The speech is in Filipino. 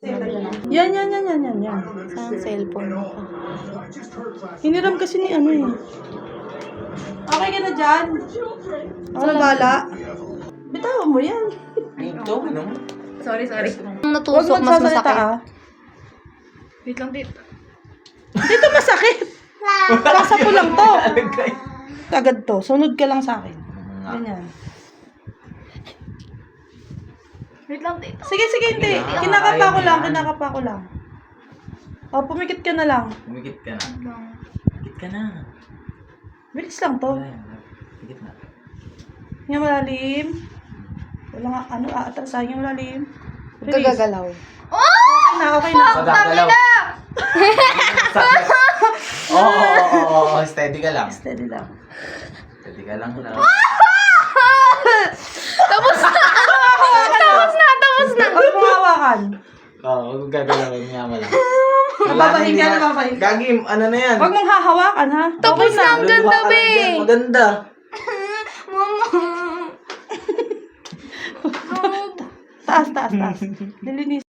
Yan. Saan cellphone mo? Hiniram kasi ni ano eh. Okay ka na dyan? Ako na bala. Bitawan mo yan. Ito, ano? Sorry. Ang natusok, Huwag mas magsasalita, masakit. ah. Wait lang dito. Dito masakit. Pasa ko lang to. Agad to. Sunod ka lang sa akin. Ganyan. Wait lang dito. Sige, hindi. Kinakapa ko lang. O, pumikit ka na lang. Umikit ka na. Lang. Umikit ka na. Bilis lang to. Umikit na. Hinga malalim. Wala nga, atrasahin yung malalim. Huwag ka gagalaw. Okay na. Pagkakalaw. Oo. Steady ka lang. Steady lang. Steady ka lang. Tapos na. Huwag mo hawakan. Oo, huwag gagalawin niya mo lang. Mababahin ka na, mababahin ka. Gagi, ano na yan? Huwag mong hahawakan, ha? Tapos na, ang ganda, Luluha ka lang be. dyan, maganda. Taas. Nilinis.